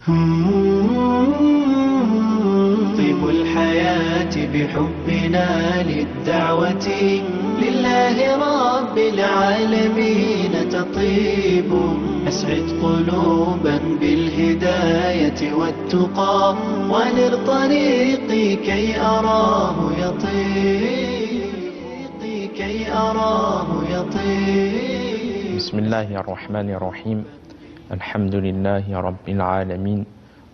طيب الحياة بحبنا للدعوة لله رب العالمين تطيب. أسعد قلوبا بالهداية والتقى ونر طريقي كي أراه يطيب. بسم الله الرحمن الرحيم. الحمد لله رب العالمين،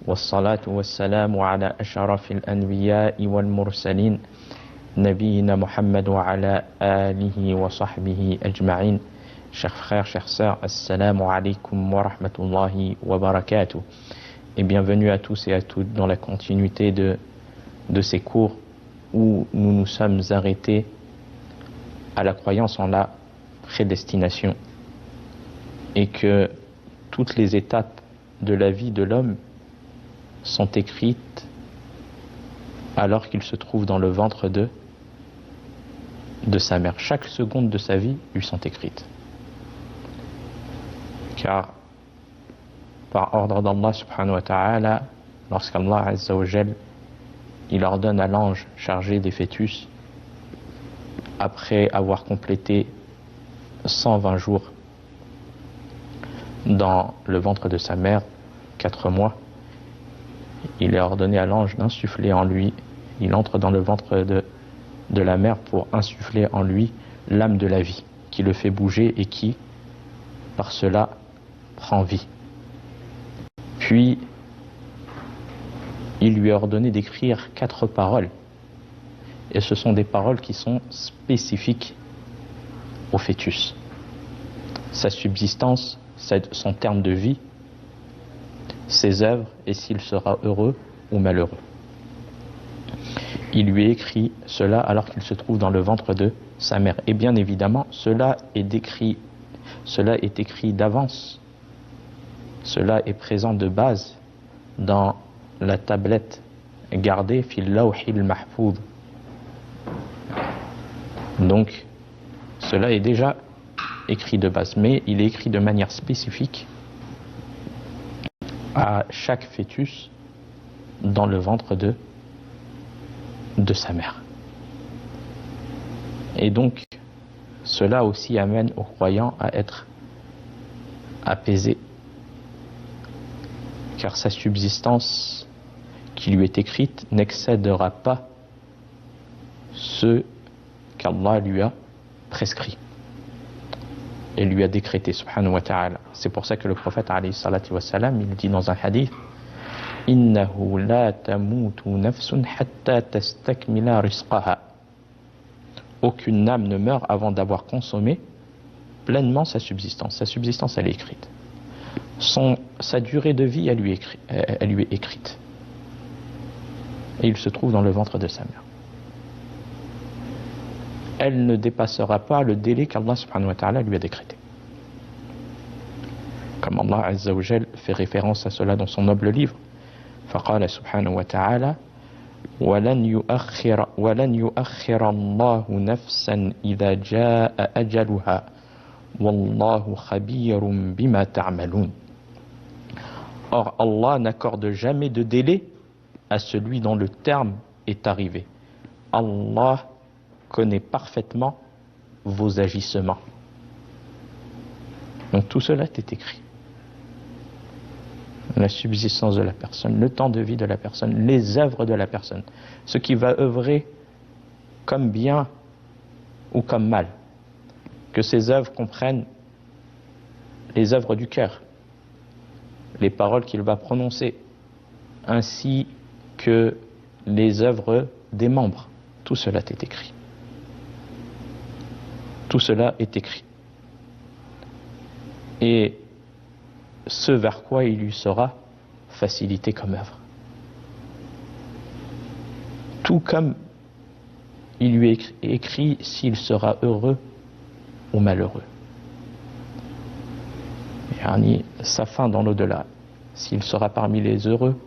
والصلاة والسلام على أشرف الأنبياء والمرسلين نبينا محمد وعلى آله وصحبه أجمعين. Chers frères, chères sœurs, assalamu alaikum wa rahmatullahi wa barakatuh. Et bienvenue à tous et à toutes dans la continuité de ces cours où nous nous sommes arrêtés à la croyance en la prédestination et que toutes les étapes de la vie de l'homme sont écrites alors qu'il se trouve dans le ventre de sa mère. Chaque seconde de sa vie lui sont écrites. Car par ordre d'Allah subhanahu wa ta'ala, lorsqu'Allah azza wa jal, il ordonne à l'ange chargé des fœtus, après avoir complété 120 jours dans le ventre de sa mère, 4 mois, il est ordonné à l'ange d'insuffler en lui, il entre dans le ventre de la mère pour insuffler en lui l'âme de la vie, qui le fait bouger et qui, par cela, prend vie. Puis, il lui est ordonné d'écrire 4 paroles, et ce sont des paroles qui sont spécifiques au fœtus. Sa subsistance, son terme de vie, ses œuvres et s'il sera heureux ou malheureux. Il lui écrit cela alors qu'il se trouve dans le ventre de sa mère. Et bien évidemment, cela est écrit d'avance. Cela est présent de base dans la tablette gardée fil lawhil mahfouz. Donc, cela est déjà écrit de base, mais il est écrit de manière spécifique à chaque fœtus dans le ventre de sa mère. Et donc, cela aussi amène aux croyants à être apaisés, car sa subsistance qui lui est écrite n'excédera pas ce qu'Allah lui a prescrit et lui a décrété, subhanahu wa ta'ala. C'est pour ça que le prophète, alayhi salatu wa salam, il dit dans un hadith: Innahu la tamutu nafsun hatta tastakmila rizqaha. Aucune âme ne meurt avant d'avoir consommé pleinement sa subsistance. Sa subsistance, elle est écrite. Sa durée de vie, elle lui est écrite. Et il se trouve dans le ventre de sa mère. Elle ne dépassera pas le délai qu'Allah subhanahu wa ta'ala lui a décrété. Comme Allah azza wa jal fait référence à cela dans son noble livre, فقال سبحانه وتعالى ولن يؤخر الله نفسا إذا جاء أجلها والله خبير بما تعملون. Or Allah n'accorde jamais de délai à celui dont le terme est arrivé. Allah connaît parfaitement vos agissements. Donc tout cela est écrit. La subsistance de la personne, le temps de vie de la personne, les œuvres de la personne, ce qui va œuvrer comme bien ou comme mal. Que ces œuvres comprennent les œuvres du cœur, les paroles qu'il va prononcer, ainsi que les œuvres des membres. Tout cela est écrit. Tout cela est écrit. Et ce vers quoi il lui sera facilité comme œuvre. Tout comme il lui est écrit s'il sera heureux ou malheureux. Yani, sa fin dans l'au-delà, s'il sera parmi les heureux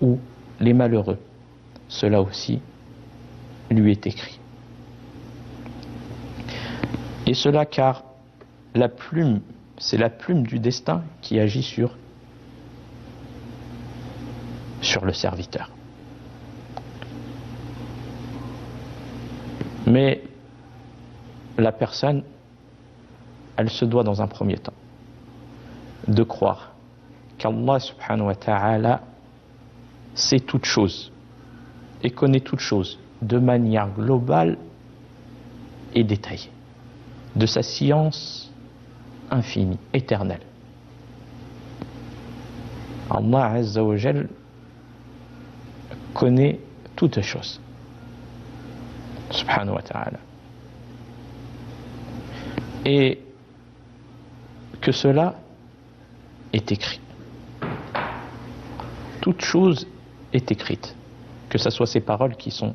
ou les malheureux. Cela aussi lui est écrit. Et cela car la plume, c'est la plume du destin qui agit sur sur le serviteur. Mais la personne, elle se doit dans un premier temps de croire qu'Allah subhanahu wa ta'ala sait toutes choses et connaît toutes choses de manière globale et détaillée, de sa science infinie, éternelle. Allah Azza wa Jal connaît toutes choses, subhanahu wa ta'ala. Et que cela est écrit. Toute chose est écrite. Que ce soit ces paroles qui sont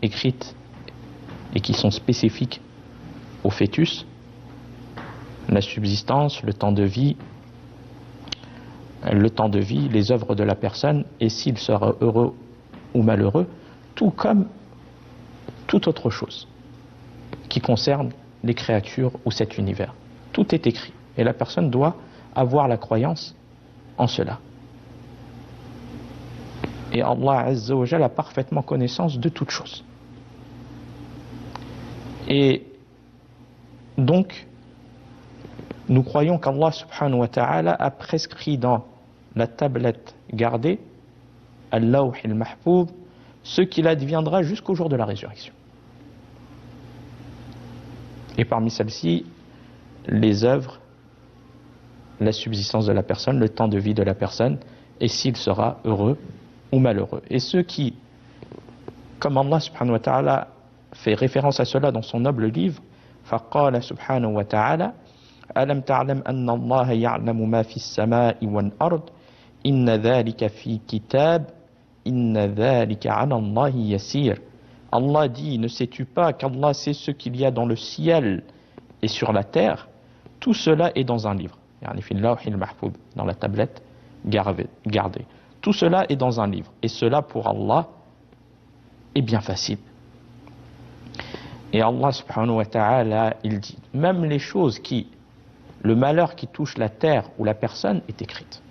écrites et qui sont spécifiques au fœtus, la subsistance, le temps de vie, les œuvres de la personne, et s'il sera heureux ou malheureux, tout comme toute autre chose qui concerne les créatures ou cet univers. Tout est écrit et la personne doit avoir la croyance en cela. Et Allah Azza wa Jalla a parfaitement connaissance de toutes choses. Et donc, nous croyons qu'Allah subhanahu wa ta'ala a prescrit dans la tablette gardée, Al-Lawh al-Mahfouz, ce qu'il adviendra jusqu'au jour de la résurrection. Et parmi celles-ci, les œuvres, la subsistance de la personne, le temps de vie de la personne, et s'il sera heureux ou malheureux. Et ceux qui, comme Allah subhanahu wa ta'ala fait référence à cela dans son noble livre, فَقَالَ سُبْحَانَهُ وَتَعَالَى أَلَمْ تَعْلَمْ أَنَّ اللَّهَ يَعْلَمُ مَا فِي السَّمَاءِ وَالْأَرْضِ إِنَّ ذَلِكَ فِي كِتَابٍ إِنَّ ذَلِكَ عَلَى اللَّهِ يَسِيرٌ. Allah dit, ne sais-tu pas qu'Allah sait ce qu'il y a dans le ciel et sur la terre? Tout cela est dans un livre, dans la tablette gardée. Tout cela est dans un livre, et cela pour Allah est bien facile. Et Allah subhanahu wa ta'ala, il dit, même les choses le malheur qui touche la terre ou la personne est écrite.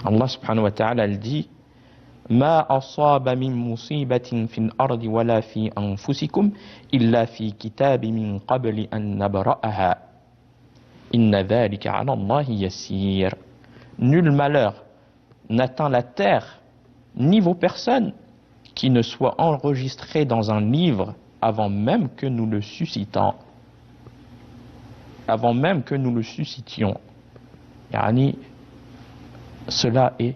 Allah subhanahu wa ta'ala, il dit, ما أصاب من مصيبة في الأرض ولا في أنفسكم إلا في كتاب من قبل أن نبرأها إن ذلك على الله يسير. Nul malheur n'atteint la terre ni vos personnes qui ne soit enregistré dans un livre avant même que nous le suscitions. Yani, cela est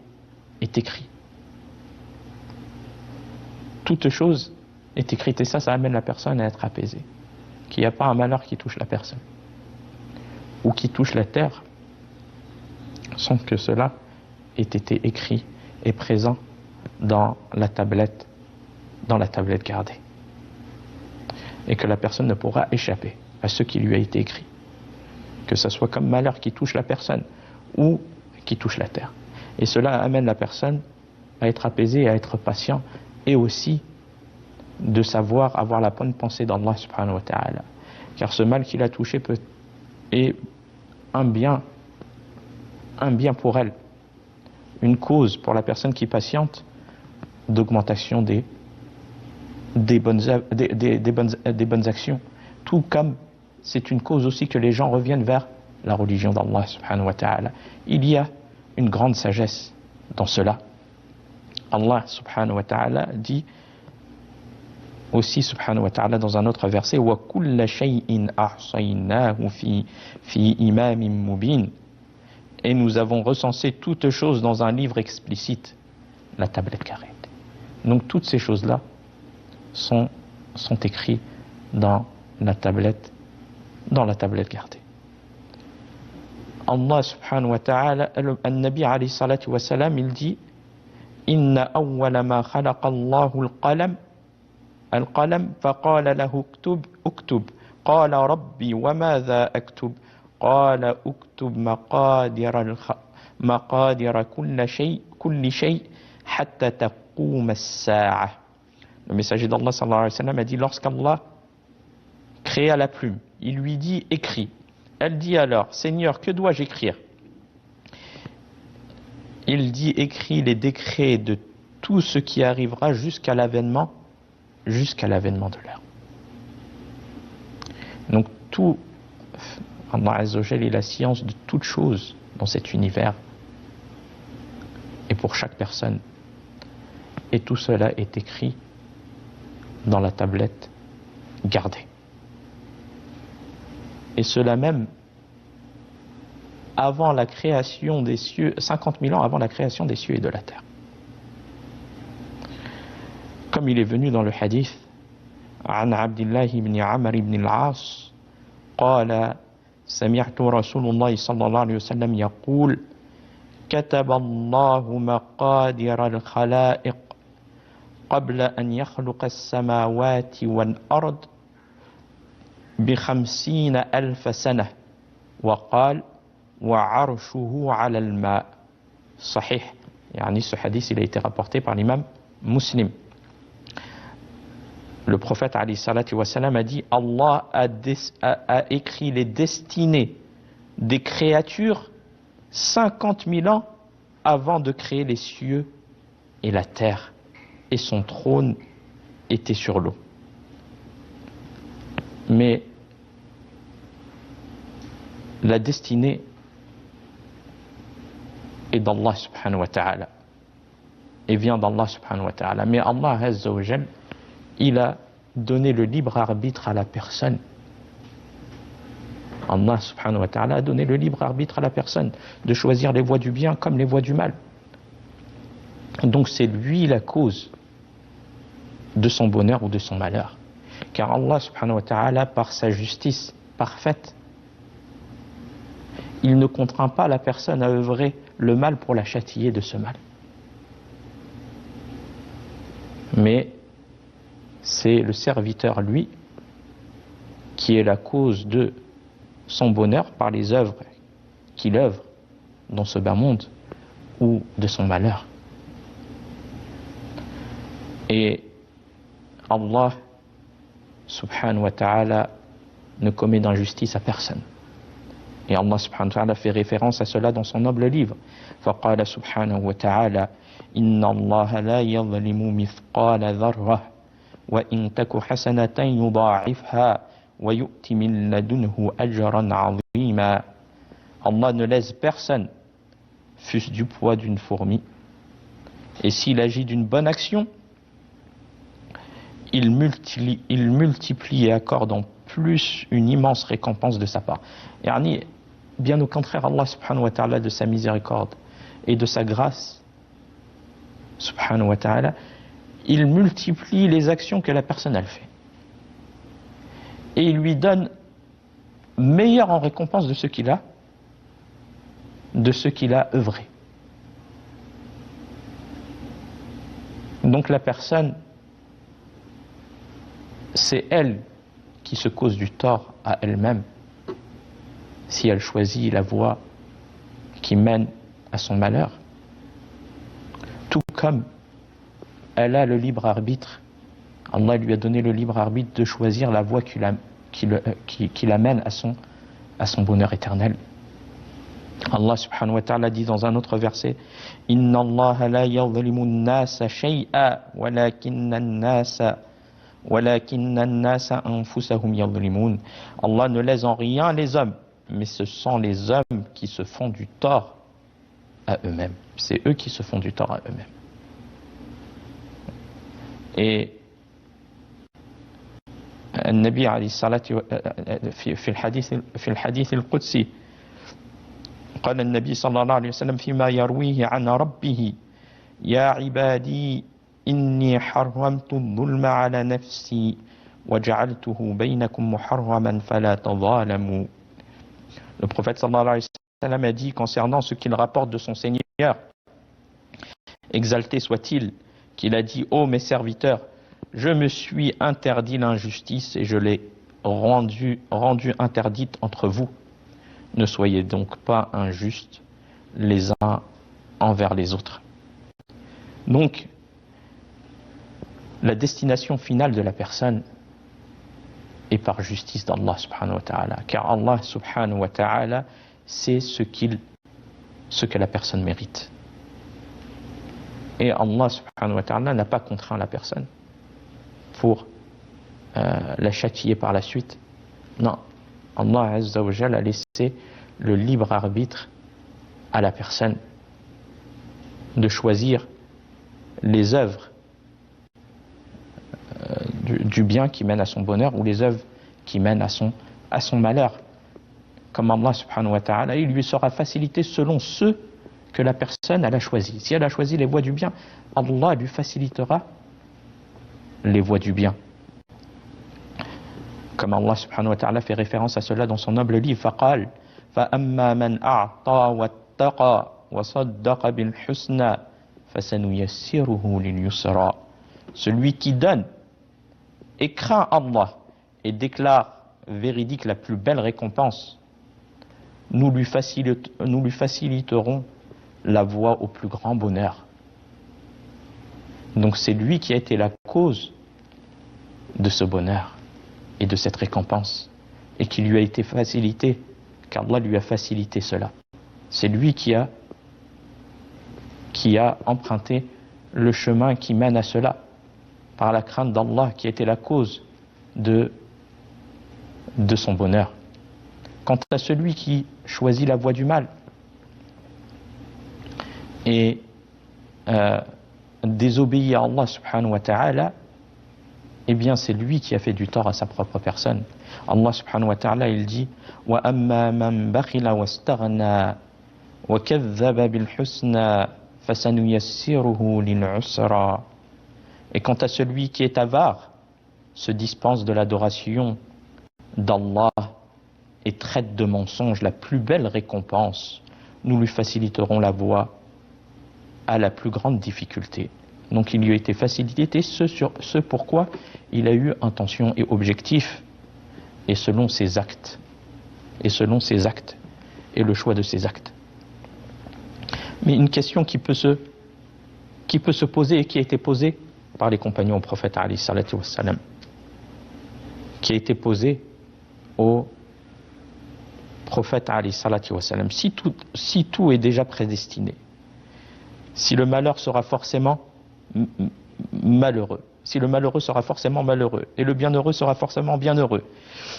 écrit. Toute chose est écrite, et ça amène la personne à être apaisée. Qu'il n'y a pas un malheur qui touche la personne ou qui touche la terre sans que cela ait été écrit et présent dans la tablette gardée. Et que la personne ne pourra échapper à ce qui lui a été écrit. Que ce soit comme malheur qui touche la personne ou qui touche la terre. Et cela amène la personne à être apaisée, à être patient, et aussi de savoir avoir la bonne pensée d'Allah subhanahu wa ta'ala. Car ce mal qu'il a touché est un bien pour elle, une cause pour la personne qui patiente d'augmentation des bonnes actions, tout comme c'est une cause aussi que les gens reviennent vers la religion d'Allah subhanahu wa ta'ala. Il y a une grande sagesse dans cela. Allah subhanahu wa ta'ala dit aussi subhanahu wa ta'ala dans un autre verset, wa kulla shay'in ahsaynahu fi imamin mubin, et nous avons recensé toutes choses dans un livre explicite, la tablette carrée. Donc toutes ces choses-là sont écrites dans la tablette gardée. Allah subhanahu wa ta'ala, al-Nabi alayhi salatu wa salam, il dit, inna awwala ma khalaqa Allahu al-qalam faqala lahu uktub qala rabbi wa madha aktub qala uktub maqadira kulli shay hatta taqum as-sa'ah. Le messager d'Allah sallallahu alayhi wa sallam a dit, lorsqu'Allah créa la plume, il lui dit écris. Elle dit alors, Seigneur, que dois-je écrire? il dit écrit les décrets de tout ce qui arrivera jusqu'à l'avènement de l'heure. Donc tout, Allah Azza wa Jalla est la science de toute chose dans cet univers et pour chaque personne. Et tout cela est écrit dans la tablette gardée. Et cela même avant la création des cieux, 50 000 ans avant la création des cieux et de la terre. Comme il est venu dans le hadith, عن عبد الله بن عمرو بن العاص قال سمعت رسول الله صلى الله عليه وسلم يقول كتب الله مقادير الخلائق قبل أن يخلق السماوات والأرض ب50,000 سنة وقال وعرشه على الماء صحيح. يعني ce hadith il a été rapporté par l'imam Muslim. Le prophète alayhi salatu wa salam a dit Allah a écrit les destinées des créatures 50 000 ans avant de créer les cieux et la terre, et son trône était sur l'eau. Mais la destinée est d'Allah subhanahu wa ta'ala et vient d'Allah subhanahu wa ta'ala. Mais Allah azza wa jal, il a donné le libre arbitre à la personne. Allah subhanahu wa ta'ala a donné le libre arbitre à la personne de choisir les voies du bien comme les voies du mal. Donc c'est lui la cause de son bonheur ou de son malheur. Car Allah subhanahu wa ta'ala, par sa justice parfaite, il ne contraint pas la personne à œuvrer le mal pour la châtier de ce mal. Mais c'est le serviteur, lui, qui est la cause de son bonheur par les œuvres qu'il œuvre dans ce bas monde ou de son malheur. Et Allah subhanahu wa ta'ala ne commet d'injustice à personne. Et Allah subhanahu wa ta'ala fait référence à cela dans son noble livre. فقال سبحانه وتعالى إن الله لا يظلم مثقال ذرة وإن تك حسنة يضاعفها ويؤتِ من لدنه أجرا عظيما. Allah ne laisse personne, fût-ce du poids d'une fourmi. Et s'il agit d'une bonne action, il multiplie et accorde en plus une immense récompense de sa part. Yani, bien au contraire, Allah subhanahu wa ta'ala, de sa miséricorde et de sa grâce, subhanahu wa ta'ala, il multiplie les actions que la personne a fait. Et il lui donne meilleur en récompense de ce qu'il a œuvré. Donc la personne, c'est elle qui se cause du tort à elle-même si elle choisit la voie qui mène à son malheur. Tout comme elle a le libre arbitre, Allah lui a donné le libre arbitre de choisir la voie qui l'amène à son bonheur éternel. Allah subhanahu wa ta'ala dit dans un autre verset Inna Allah la yadhlimu an-nasa shay'an walakinna an-nasa anfusahum yadhlimun. Allah ne lèse en rien les hommes, mais ce sont les hommes qui se font du tort à eux-mêmes. C'est eux qui se font du tort à eux-mêmes. Et النبي عليه الصلاة في الحديث القدسي قال النبي صلى الله عليه وسلم فيما يرويه عن ربه يا عبادي إني حرمت الظلم على نفسي وجعلته بينكم محرما فلا تظالموا. Le prophète sallallahu alayhi wa sallam a dit concernant ce qu'il rapporte de son Seigneur, exalté soit-il, qu'il a dit: ô mes serviteurs, je me suis interdit l'injustice et je l'ai rendue interdite entre vous. Ne soyez donc pas injustes les uns envers les autres. Donc, la destination finale de la personne est par justice d'Allah subhanahu wa ta'ala. Car Allah subhanahu wa ta'ala sait ce que la personne mérite. Et Allah subhanahu wa ta'ala n'a pas contraint la personne pour la châtier par la suite. Non, Allah azza wa jalla a laissé le libre arbitre à la personne de choisir les œuvres du bien qui mènent à son bonheur ou les œuvres qui mènent à son malheur. Comme Allah subhanahu wa ta'ala, il lui sera facilité selon ceux que la personne elle a choisi. Si elle a choisi les voies du bien, Allah lui facilitera les voies du bien. Comme Allah subhanahu wa ta'ala fait référence à cela dans son noble livre, فَقَالْ فَأَمَّا مَنْ أَعْطَى وَاتَّقَى وَصَدَّقَ بِالْحُسْنَى فَسَنُيَسِّرُهُ لِلْيُسْرَى. Celui qui donne et craint Allah et déclare véridique la plus belle récompense, nous lui faciliterons la voie au plus grand bonheur. Donc c'est lui qui a été la cause de ce bonheur et de cette récompense, et qui lui a été facilité, car Allah lui a facilité cela. C'est lui qui a emprunté le chemin qui mène à cela, par la crainte d'Allah, qui a été la cause de son bonheur. Quant à celui qui choisit la voie du mal et désobéit à Allah subhanahu wa ta'ala, eh bien c'est lui qui a fait du tort à sa propre personne. Allah subhanahu wa ta'ala, il dit وَأَمَّا مَنْ بَخِلَ وَاسْتَغْنَى وَكَذَّبَ بِالْحُسْنَى فَسَنُيَسِّرُهُ لِلْعُسْرَى. Et quant à celui qui est avare, se dispense de l'adoration d'Allah et traite de mensonge la plus belle récompense, nous lui faciliterons la voie à la plus grande difficulté. Donc il lui a été facilité ce pourquoi il a eu intention et objectif, et selon ses actes, et le choix de ses actes. Mais une question qui peut se poser et qui a été posée par les compagnons au prophète alayhi salatu wassalam, qui a été posée au prophète alayhi salatu wassalam, si tout est déjà prédestiné, si le malheur sera forcément malheureux, si le malheureux sera forcément malheureux et le bienheureux sera forcément bienheureux,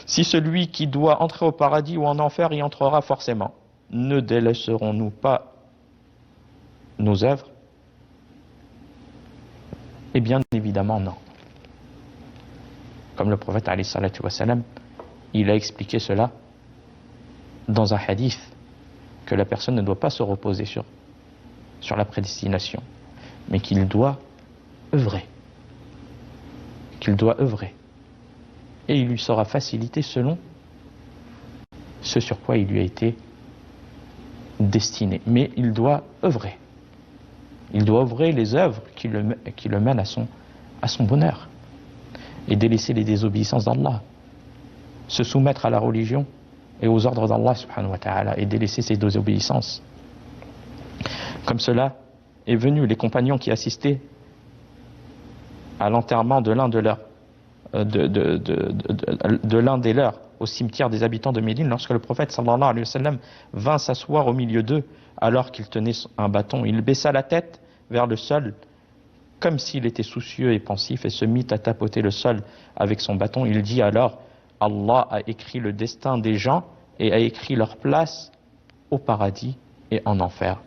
si celui qui doit entrer au paradis ou en enfer y entrera forcément, ne délaisserons-nous pas nos œuvres? Eh bien évidemment non. Comme le prophète alayhi salatu wassalam, il a expliqué cela dans un hadith, que la personne ne doit pas se reposer sur la prédestination, mais qu'il doit œuvrer. Et il lui sera facilité selon ce sur quoi il lui a été destiné. Mais il doit œuvrer. Il doit œuvrer les œuvres qui le mènent à son bonheur. Et délaisser les désobéissances d'Allah. Se soumettre à la religion et aux ordres d'Allah subhanahu wa ta'ala, et délaisser ces désobéissances. Comme cela est venu les compagnons qui assistaient à l'enterrement de l'un des leurs au cimetière des habitants de Médine, lorsque le prophète sallallahu alayhi wa sallam vint s'asseoir au milieu d'eux alors qu'il tenait un bâton. Il baissa la tête vers le sol comme s'il était soucieux et pensif, et se mit à tapoter le sol avec son bâton. Il dit alors: Allah a écrit le destin des gens et a écrit leur place au paradis et en enfer.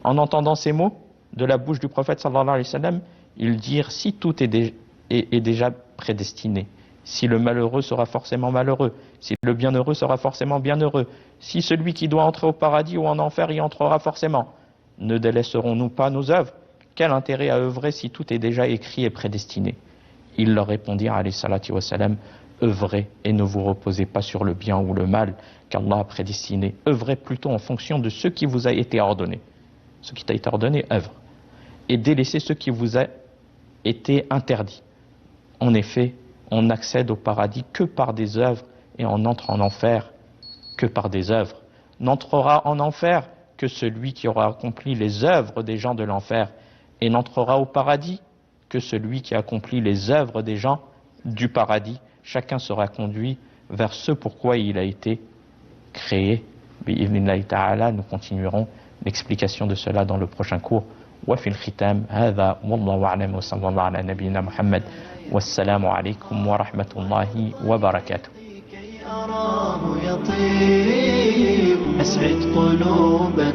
En entendant ces mots de la bouche du prophète sallallahu alayhi wa sallam, ils dirent: si tout est déjà prédestiné, si le malheureux sera forcément malheureux, si le bienheureux sera forcément bienheureux, si celui qui doit entrer au paradis ou en enfer y entrera forcément, ne délaisserons-nous pas nos œuvres? Quel intérêt à œuvrer si tout est déjà écrit et prédestiné? Ils leur répondirent alayhi salatu wassalam: œuvrez et ne vous reposez pas sur le bien ou le mal qu'Allah a prédestiné. Œuvrez plutôt en fonction de ce qui vous a été ordonné. Ce qui t'a été ordonné, œuvre. Et délaissez ce qui vous a été interdit. En effet, on n'accède au paradis que par des œuvres, et on entre en enfer que par des œuvres. N'entrera en enfer que celui qui aura accompli les œuvres des gens de l'enfer, et n'entrera au paradis que celui qui accomplit les œuvres des gens du paradis. Chacun sera conduit vers ce pourquoi il a été créé. Bi'idhnillahi ta'ala, nous continuerons l'explication de cela dans le prochain cours. وفي الختام هذا والله أعلم وصلى الله على نبينا محمد والسلام عليكم ورحمة الله وبركاته. أراه يطيب أسعد قلوبا